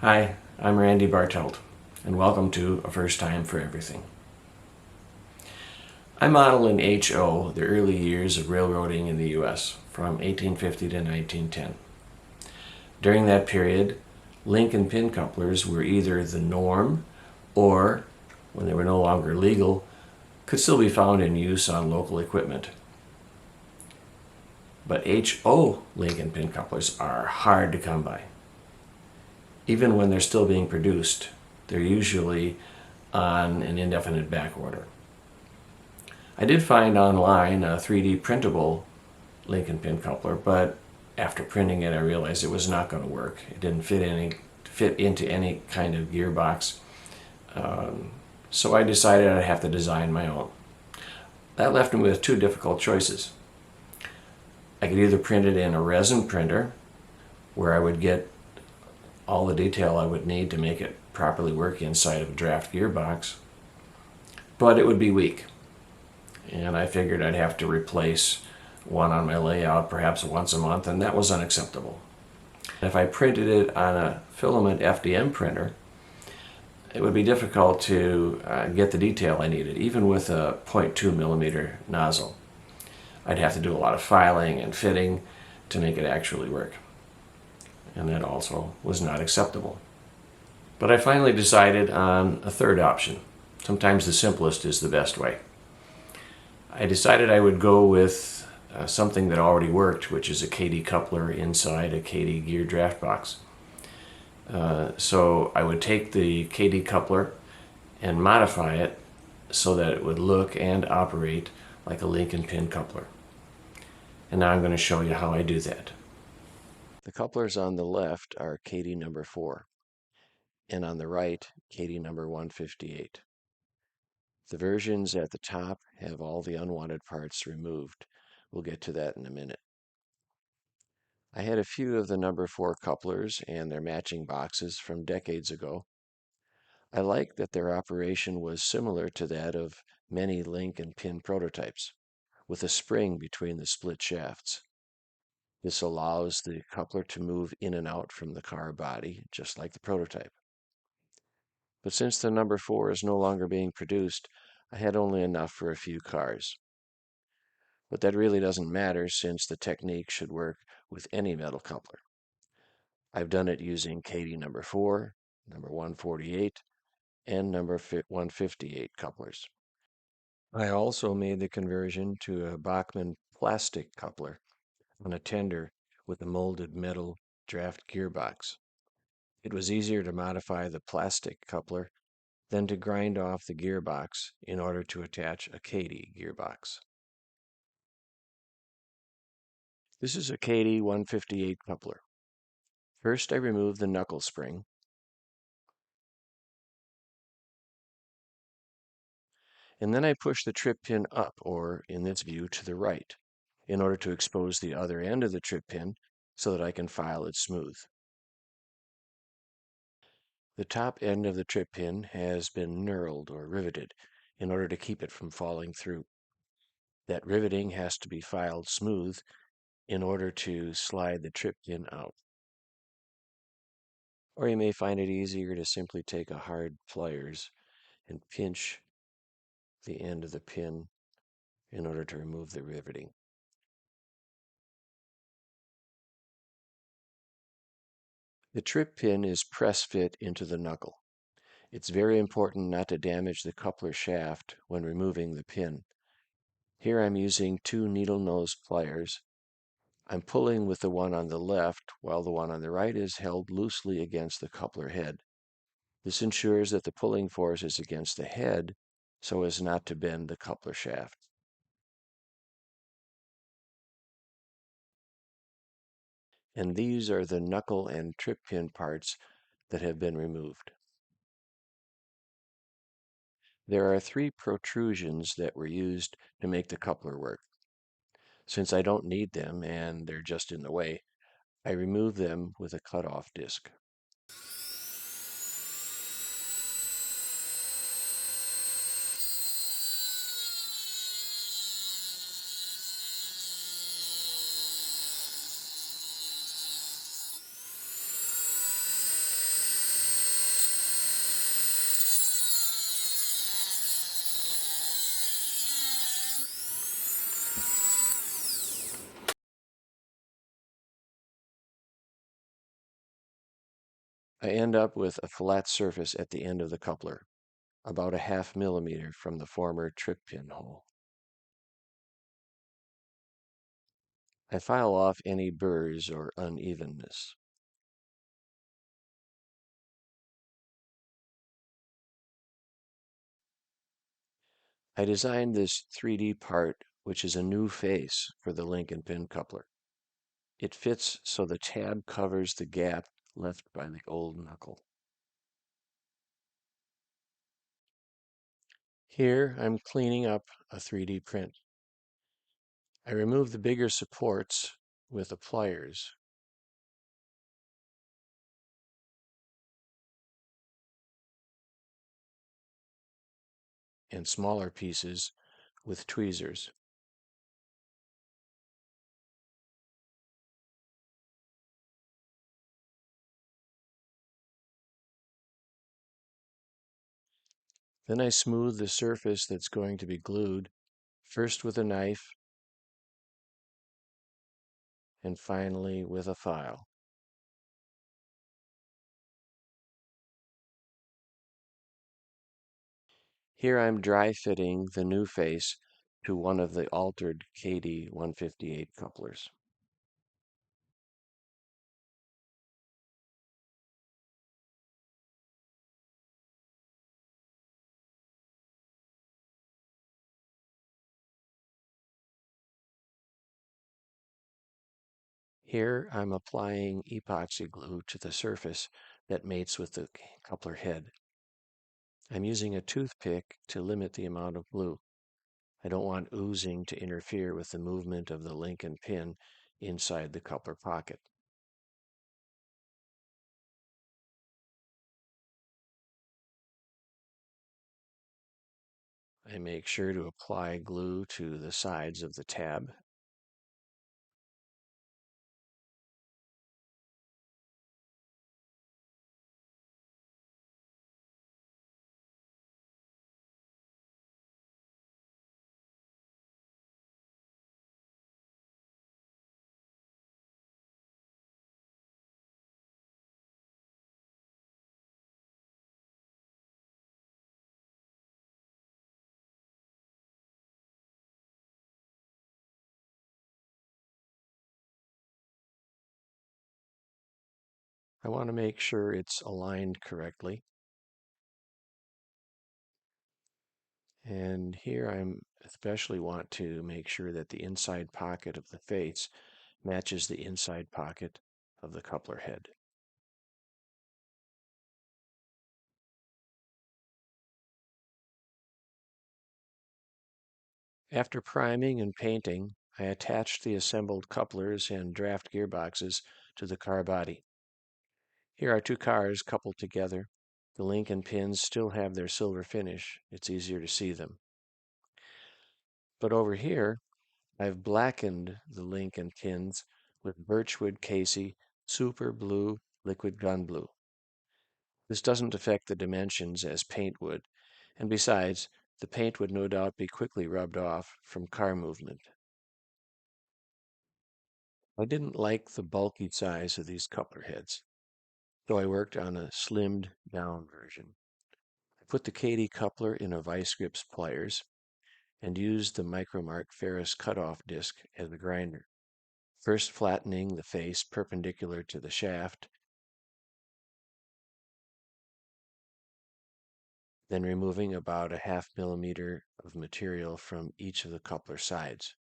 Hi, I'm Randy Bartelt, and welcome to A First Time for Everything. I model in HO the early years of railroading in the U.S. from 1850 to 1910. During that period, link and pin couplers were either the norm or, when they were no longer legal, could still be found in use on local equipment. But HO link and pin couplers are hard to come by. Even when they're still being produced, they're usually on an indefinite back order. I did find online a 3D printable link and pin coupler, but after printing it I realized it was not going to work. It didn't fit into any kind of gearbox, so I decided I'd have to design my own. That left me with two difficult choices. I could either print it in a resin printer, where I would get all the detail I would need to make it properly work inside of a draft gearbox, but it would be weak. And I figured I'd have to replace one on my layout perhaps once a month, and that was unacceptable. If I printed it on a filament FDM printer, it would be difficult to get the detail I needed, even with a 0.2 millimeter nozzle. I'd have to do a lot of filing and fitting to make it actually work, and that also was not acceptable. But I finally decided on a third option. Sometimes the simplest is the best way. I decided I would go with something that already worked, which is a Kadee coupler inside a Kadee gear draft box. So I would take the Kadee coupler and modify it so that it would look and operate like a link and pin coupler. And now I'm going to show you how I do that. The couplers on the left are Kadee number 4, and on the right, Kadee number 158. The versions at the top have all the unwanted parts removed. We'll get to that in a minute. I had a few of the number 4 couplers and their matching boxes from decades ago. I liked that their operation was similar to that of many link and pin prototypes, with a spring between the split shafts. This allows the coupler to move in and out from the car body, just like the prototype. But since the number 4 is no longer being produced, I had only enough for a few cars. But that really doesn't matter, since the technique should work with any metal coupler. I've done it using Kadee number 4, number 148, and number 158 couplers. I also made the conversion to a Bachmann plastic coupler on a tender with a molded metal draft gearbox. It was easier to modify the plastic coupler than to grind off the gearbox in order to attach a Kadee gearbox. This is a Kadee 158 coupler. First, I remove the knuckle spring, and then I push the trip pin up, or in this view to the right, in order to expose the other end of the trip pin so that I can file it smooth. The top end of the trip pin has been knurled or riveted in order to keep it from falling through. That riveting has to be filed smooth in order to slide the trip pin out. Or you may find it easier to simply take a hard pliers and pinch the end of the pin in order to remove the riveting. The trip pin is press fit into the knuckle. It's very important not to damage the coupler shaft when removing the pin. Here I'm using 2 needle nose pliers. I'm pulling with the one on the left, while the one on the right is held loosely against the coupler head. This ensures that the pulling force is against the head so as not to bend the coupler shaft. And these are the knuckle and trip pin parts that have been removed. There are 3 protrusions that were used to make the coupler work. Since I don't need them and they're just in the way, I remove them with a cut-off disc. I end up with a flat surface at the end of the coupler, about a ½ millimeter from the former trip pin hole. I file off any burrs or unevenness. I designed this 3D part, which is a new face for the link and pin coupler. It fits so the tab covers the gap left by the old knuckle. Here I'm cleaning up a 3D print. I remove the bigger supports with the pliers. And smaller pieces with tweezers. Then I smooth the surface that's going to be glued, first with a knife and finally with a file. Here I'm dry fitting the new face to one of the altered Kadee 158 couplers. Here I'm applying epoxy glue to the surface that mates with the coupler head. I'm using a toothpick to limit the amount of glue. I don't want oozing to interfere with the movement of the link and pin inside the coupler pocket. I make sure to apply glue to the sides of the tab. I want to make sure it's aligned correctly. And here I'm especially want to make sure that the inside pocket of the face matches the inside pocket of the coupler head. After priming and painting, I attached the assembled couplers and draft gearboxes to the car body. Here are two cars coupled together. The link and pins still have their silver finish. It's easier to see them. But over here, I've blackened the link and pins with Birchwood Casey Super Blue Liquid Gun Blue. This doesn't affect the dimensions as paint would, and besides, the paint would no doubt be quickly rubbed off from car movement. I didn't like the bulky size of these coupler heads, so I worked on a slimmed down version. I put the Kadee coupler in a vice grips pliers and used the Micromark ferrous cutoff disc as a grinder, first flattening the face perpendicular to the shaft, then removing about a ½ millimeter of material from each of the coupler sides.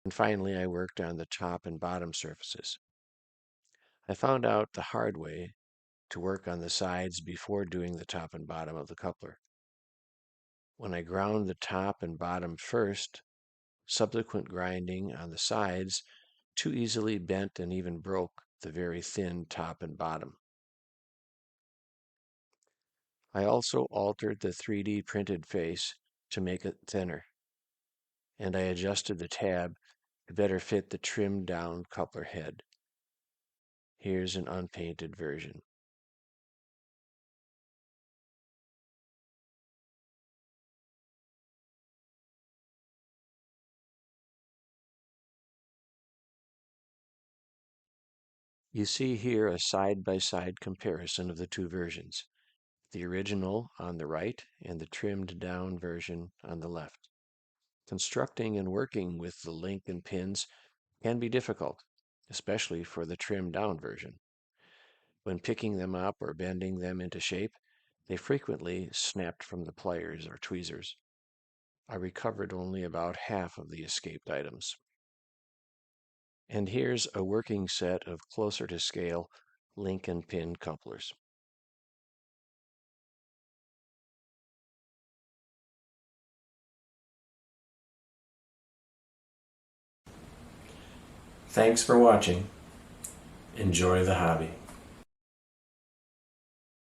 And finally, I worked on the top and bottom surfaces. I found out the hard way to work on the sides before doing the top and bottom of the coupler. When I ground the top and bottom first, subsequent grinding on the sides too easily bent and even broke the very thin top and bottom. I also altered the 3D printed face to make it thinner, and I adjusted the tab to better fit the trimmed down coupler head. Here's an unpainted version. You see here a side-by-side comparison of the two versions, the original on the right and the trimmed down version on the left. Constructing and working with the link and pins can be difficult, especially for the trimmed down version. When picking them up or bending them into shape, they frequently snapped from the pliers or tweezers. I recovered only about half of the escaped items. And here's a working set of closer to scale link and pin couplers. Thanks for watching. Enjoy the hobby.